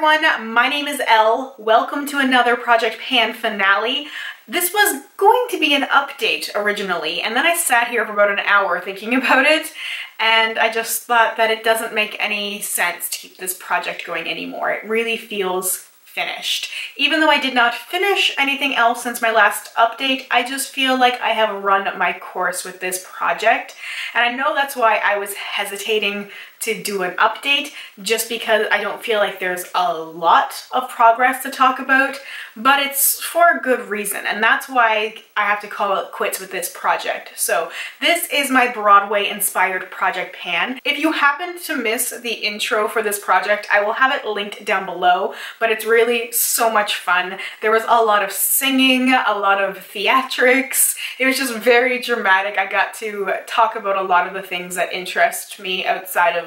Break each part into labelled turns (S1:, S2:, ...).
S1: everyone, my name is Elle. Welcome to another Project Pan finale. This was going to be an update originally, and then I sat here for about an hour thinking about it, and I just thought that it doesn't make any sense to keep this project going anymore. It really feels finished. Even though I did not finish anything else since my last update, I just feel like I have run my course with this project, and I know that's why I was hesitating to do an update, just because I don't feel like there's a lot of progress to talk about, but it's for a good reason, and that's why I have to call it quits with this project. So this is my Broadway inspired Project Pan. If you happen to miss the intro for this project, I will have it linked down below, but it's really so much fun. There was a lot of singing, a lot of theatrics. It was just very dramatic. I got to talk about a lot of the things that interest me outside of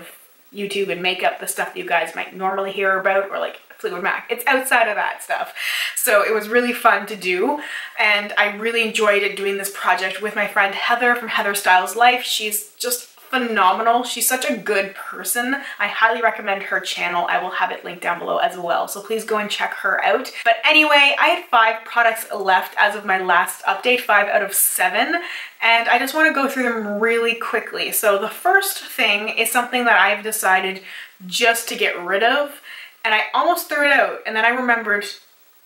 S1: YouTube and makeup, the stuff that you guys might normally hear about, or like Fleetwood Mac. It's outside of that stuff. So it was really fun to do, and I really enjoyed doing this project with my friend Heather from HeatherStylesLife. She's just phenomenal. She's such a good person. I highly recommend her channel. I will have it linked down below as well, so please go and check her out. But anyway, I had 5 products left as of my last update, 5 out of 7, and I just want to go through them really quickly. So the first thing is something that I've decided just to get rid of, and I almost threw it out, and then I remembered,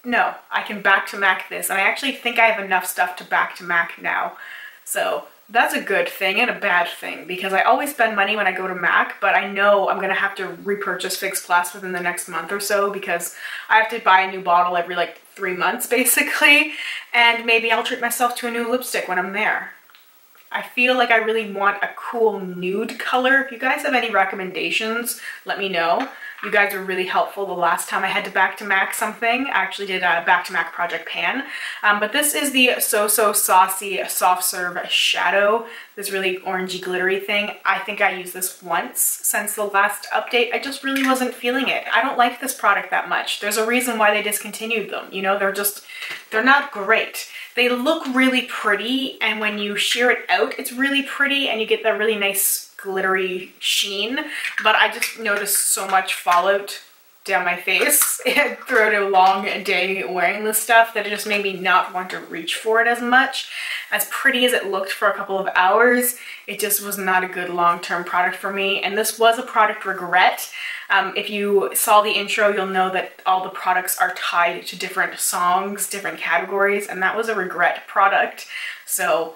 S1: no, I can back to MAC this, and I actually think I have enough stuff to back to MAC now. So that's a good thing and a bad thing, because I always spend money when I go to MAC, but I know I'm gonna have to repurchase Fix Plus within the next month or so, because I have to buy a new bottle every like 3 months basically, and maybe I'll treat myself to a new lipstick when I'm there. I feel like I really want a cool nude color. If you guys have any recommendations, let me know. You guys were really helpful the last time I had to back to MAC something. I actually did a back to MAC Project Pan. But this is the So So Saucy Soft Serve Shadow, this really orangey glittery thing. I think I used this once since the last update. I just really wasn't feeling it. I don't like this product that much. There's a reason why they discontinued them. You know, they're not great. They look really pretty, and when you sheer it out, it's really pretty, and you get that really nice glittery sheen, but I just noticed so much fallout down my face throughout a long day wearing this stuff that it just made me not want to reach for it as much. As pretty as it looked for a couple of hours, it just was not a good long-term product for me, and this was a product regret. If you saw the intro, you'll know that all the products are tied to different songs, different categories, and that was a regret product. So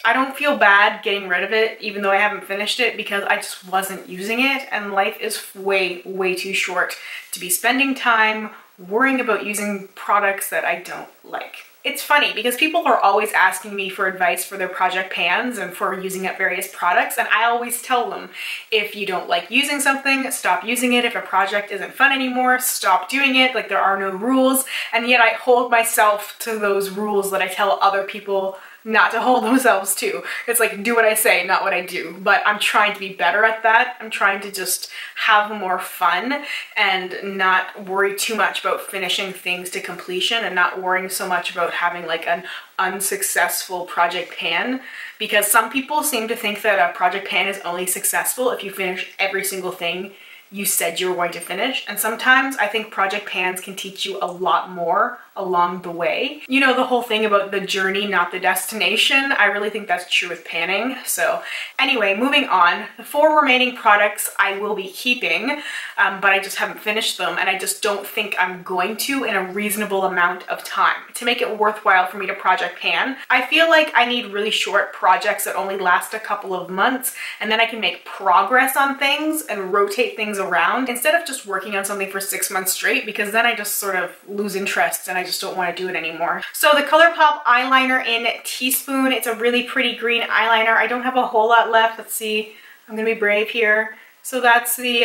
S1: I don't feel bad getting rid of it, even though I haven't finished it, because I just wasn't using it, and life is way, way too short to be spending time worrying about using products that I don't like. It's funny because people are always asking me for advice for their project pans and for using up various products, and I always tell them, if you don't like using something, stop using it. If a project isn't fun anymore, stop doing it. Like, there are no rules, and yet I hold myself to those rules that I tell other people not to hold themselves to. It's like, do what I say, not what I do. But I'm trying to be better at that. I'm trying to just have more fun and not worry too much about finishing things to completion, and not worrying so much about having like an unsuccessful project pan, because some people seem to think that a project pan is only successful if you finish every single thing you said you were going to finish. And sometimes I think project pans can teach you a lot more along the way. You know, the whole thing about the journey, not the destination. I really think that's true with panning. So anyway, moving on. The 4 remaining products I will be keeping, but I just haven't finished them, and I just don't think I'm going to in a reasonable amount of time to make it worthwhile for me to project pan. I feel like I need really short projects that only last a couple of months, and then I can make progress on things and rotate things around, instead of just working on something for 6 months straight, because then I just sort of lose interest and I just don't want to do it anymore. So the ColourPop eyeliner in Teaspoon, it's a really pretty green eyeliner. I don't have a whole lot left. Let's see, I'm gonna be brave here. So that's the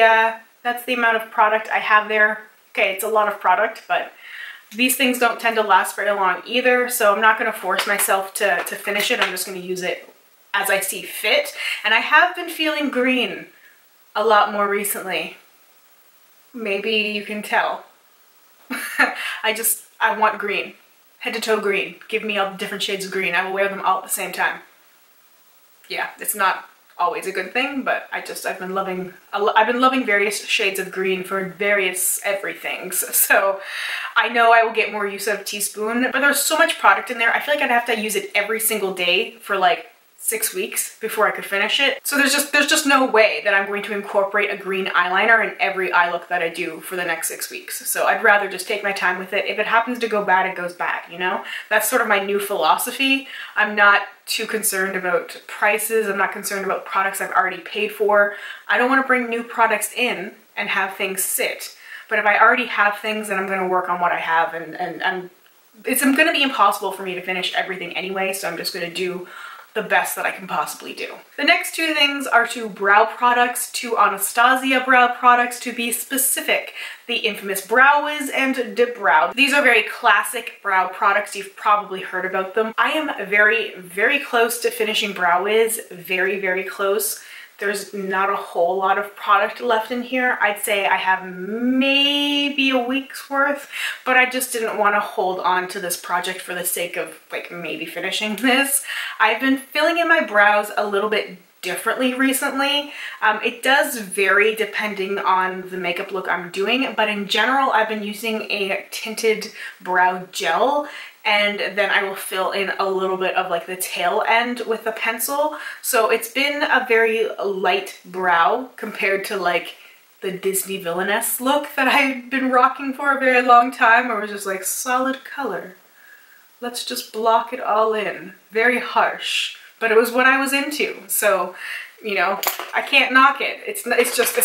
S1: amount of product I have there. Okay, it's a lot of product, but these things don't tend to last very long either, so I'm not gonna force myself to finish it. I'm just gonna use it as I see fit. And I have been feeling green a lot more recently. Maybe you can tell. I want green. Head to toe green. Give me all the different shades of green. I will wear them all at the same time. Yeah, it's not always a good thing, but I've been loving various shades of green for various everythings. So I know I will get more use out of Teaspoon, but there's so much product in there. I feel like I'd have to use it every single day for like 6 weeks before I could finish it. So there's just no way that I'm going to incorporate a green eyeliner in every eye look that I do for the next 6 weeks. So I'd rather just take my time with it. If it happens to go bad, it goes bad, you know? That's sort of my new philosophy. I'm not too concerned about prices. I'm not concerned about products I've already paid for. I don't want to bring new products in and have things sit. But if I already have things, then I'm going to work on what I have, and it's going to be impossible for me to finish everything anyway, so I'm just going to do the best that I can possibly do. The next two things are two brow products, two Anastasia brow products to be specific. The infamous Brow Wiz and Dip Brow. These are very classic brow products. You've probably heard about them. I am very, very close to finishing Brow Wiz. Very, very close. There's not a whole lot of product left in here. I'd say I have maybe a week's worth, but I just didn't want to hold on to this project for the sake of like maybe finishing this. I've been filling in my brows a little bit differently recently. It does vary depending on the makeup look I'm doing, but in general I've been using a tinted brow gel, and then I will fill in a little bit of like the tail end with a pencil. So it's been a very light brow compared to like the Disney villainess look that I've been rocking for a very long time, where it was just like solid color. Let's just block it all in. Very harsh, but it was what I was into. So, you know, I can't knock it. It's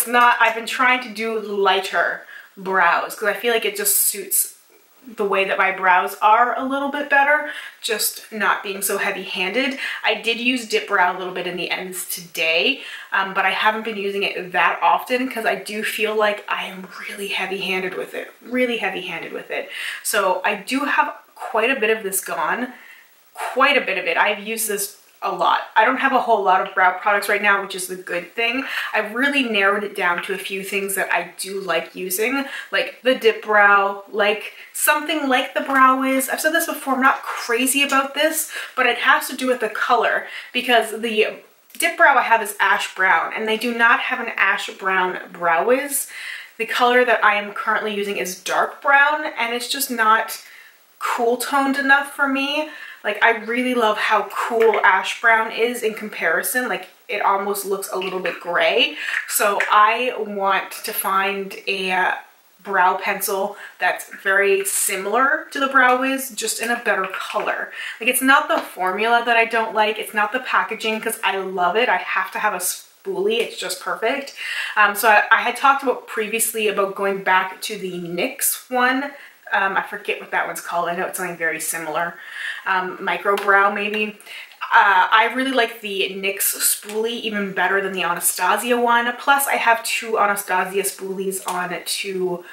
S1: not, I've been trying to do lighter brows because I feel like it just suits the way that my brows are a little bit better, just not being so heavy-handed. I did use Dip Brow a little bit in the ends today, but I haven't been using it that often because I do feel like I am really heavy-handed with it, So I do have quite a bit of this gone, quite a bit of it. I've used this a lot. I don't have a whole lot of brow products right now, which is the good thing. I've really narrowed it down to a few things that I do like using, like the Dip Brow, like something like the Brow Wiz. I've said this before, I'm not crazy about this, but it has to do with the color, because the Dip Brow I have is ash brown, and they do not have an ash brown Brow Wiz. The color that I am currently using is dark brown, and it's just not cool toned enough for me. Like, I really love how cool ash brown is in comparison. Like, it almost looks a little bit gray. So I want to find a brow pencil that's very similar to the Brow Wiz, just in a better color. Like, it's not the formula that I don't like. It's not the packaging, because I love it. I have to have a spoolie. It's just perfect. So I had talked about previously about going back to the NYX one. I forget what that one's called. I know it's something very similar. Micro brow maybe. I really like the NYX spoolie even better than the Anastasia one. Plus I have two Anastasia spoolies on two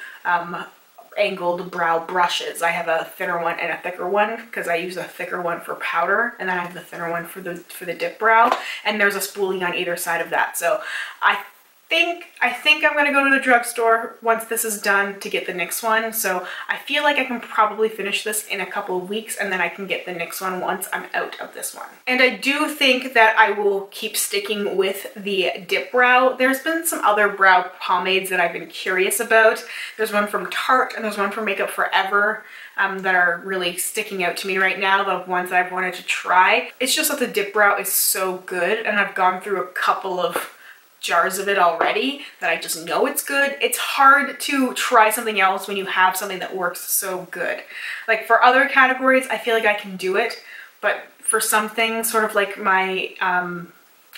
S1: angled brow brushes. I have a thinner one and a thicker one because I use a thicker one for powder, and then I have the thinner one for the Dip Brow, and there's a spoolie on either side of that. So I think I'm gonna go to the drugstore once this is done to get the NYX one. So I feel like I can probably finish this in a couple of weeks, and then I can get the NYX one once I'm out of this one. And I do think that I will keep sticking with the Dip Brow. There's been some other brow pomades that I've been curious about. There's one from Tarte and there's one from Makeup Forever that are really sticking out to me right now, the ones that I've wanted to try. It's just that the Dip Brow is so good, and I've gone through a couple of jars of it already that I just know it's good. It's hard to try something else when you have something that works so good. Like for other categories, I feel like I can do it, but for some things, sort of like my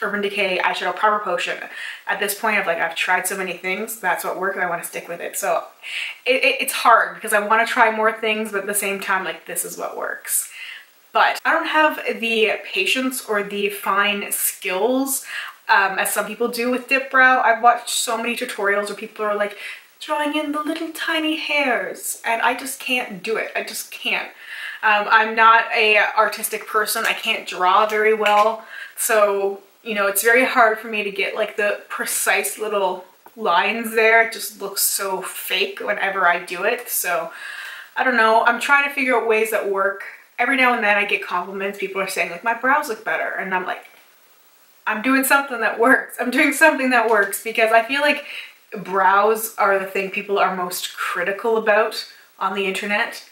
S1: Urban Decay eyeshadow primer potion, at this point I've tried so many things, that's what works and I want to stick with it. So it's hard because I want to try more things, but at the same time, like, this is what works. But I don't have the patience or the fine skills as some people do with Dip Brow. I've watched so many tutorials where people are like drawing in the little tiny hairs, and I just can't do it. I just can't. I'm not a artistic person. I can't draw very well. So, you know, it's very hard for me to get like the precise little lines there. It just looks so fake whenever I do it. So I don't know. I'm trying to figure out ways that work. Every now and then I get compliments. People are saying like, my brows look better. And I'm like, I'm doing something that works. I'm doing something that works because I feel like brows are the thing people are most critical about on the internet,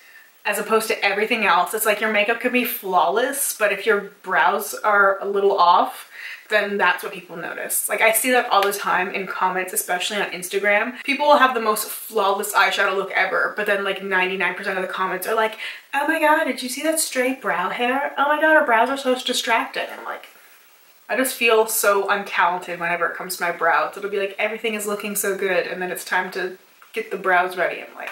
S1: as opposed to everything else. It's like your makeup could be flawless, but if your brows are a little off, then that's what people notice. Like I see that all the time in comments, especially on Instagram. People will have the most flawless eyeshadow look ever, but then like 99% of the comments are like, oh my god, did you see that straight brow hair? Oh my god, her brows are so distracting. I'm like, I just feel so untalented whenever it comes to my brows. It'll be like everything is looking so good and then it's time to get the brows ready. I'm like,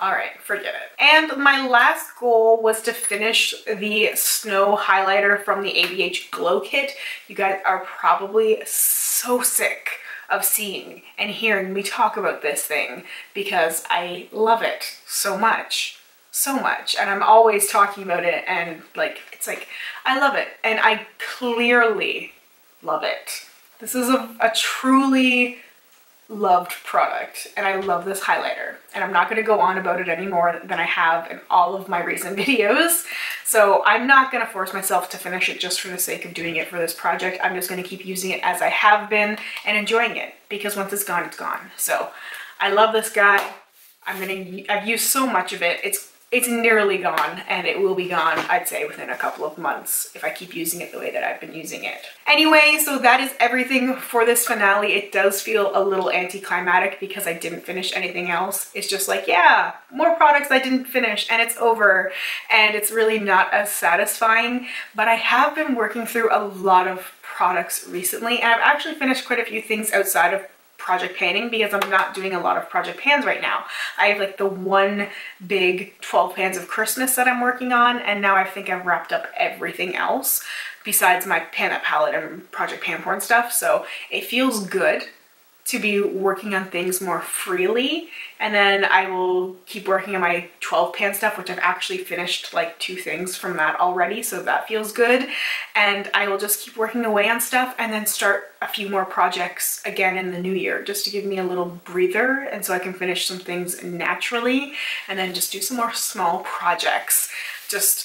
S1: all right, forget it. And my last goal was to finish the Snow highlighter from the ABH Glow Kit. You guys are probably so sick of seeing and hearing me talk about this thing because I love it so much. So much, and I'm always talking about it, and like it's like I love it and I clearly love it. This is a truly loved product and I love this highlighter, and I'm not going to go on about it any more than I have in all of my recent videos, so I'm not going to force myself to finish it just for the sake of doing it for this project. I'm just going to keep using it as I have been and enjoying it, because once it's gone, it's gone. So I love this guy. I've used so much of it. It's nearly gone, and it will be gone, I'd say, within a couple of months if I keep using it the way that I've been using it. Anyway, so that is everything for this finale. It does feel a little anticlimactic because I didn't finish anything else. It's just like, yeah, more products I didn't finish and it's over, and it's really not as satisfying. But I have been working through a lot of products recently, and I've actually finished quite a few things outside of project panning because I'm not doing a lot of project pans right now. I have like the one big 12 pans of Christmas that I'm working on, and now I think I've wrapped up everything else besides my pan up palette and project pan porn stuff. So it feels good to be working on things more freely, and then I will keep working on my 12 pan stuff, which I've actually finished like 2 things from that already, so that feels good. And I will just keep working away on stuff and then start a few more projects again in the new year, just to give me a little breather and so I can finish some things naturally and then just do some more small projects.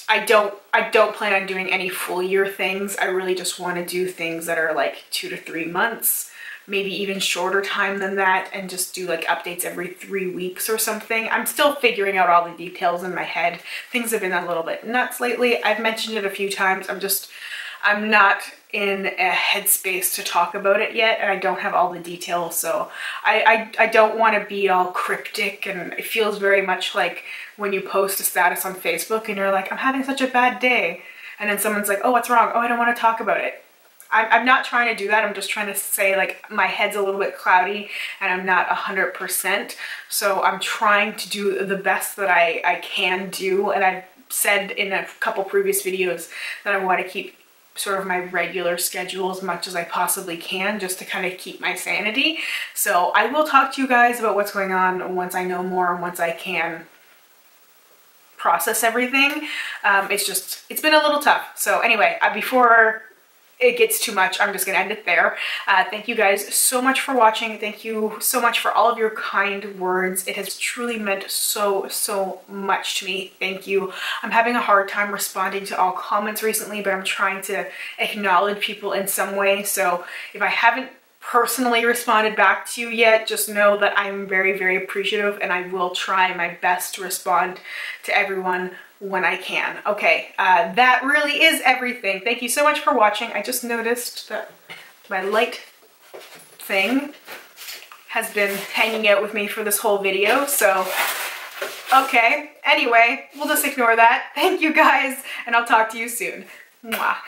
S1: I don't plan on doing any full year things. I really just want to do things that are like 2 to 3 months, maybe even shorter time than that, and just do like updates every 3 weeks or something. I'm still figuring out all the details in my head. Things have been a little bit nuts lately. I've mentioned it a few times. I'm not in a headspace to talk about it yet, and I don't have all the details, so I don't want to be all cryptic, and it feels very much like when you post a status on Facebook and you're like, I'm having such a bad day, and then someone's like, oh, what's wrong? Oh, I don't want to talk about it. I'm not trying to do that. I'm just trying to say like my head's a little bit cloudy and I'm not 100%. So I'm trying to do the best that I can do. And I've said in a couple previous videos that I want to keep sort of my regular schedule as much as I possibly can, just to kind of keep my sanity. So I will talk to you guys about what's going on once I know more and once I can process everything. It's been a little tough. So anyway, before it gets too much, I'm just gonna end it there. Thank you guys so much for watching. Thank you so much for all of your kind words. It has truly meant so much to me. Thank you. I'm having a hard time responding to all comments recently, but I'm trying to acknowledge people in some way. So if I haven't personally responded back to you yet, just know that I'm very appreciative, and I will try my best to respond to everyone when I can. Okay, that really is everything. Thank you so much for watching. I just noticed that my light thing has been hanging out with me for this whole video, so okay. Anyway, we'll just ignore that. Thank you guys, and I'll talk to you soon. Mwah.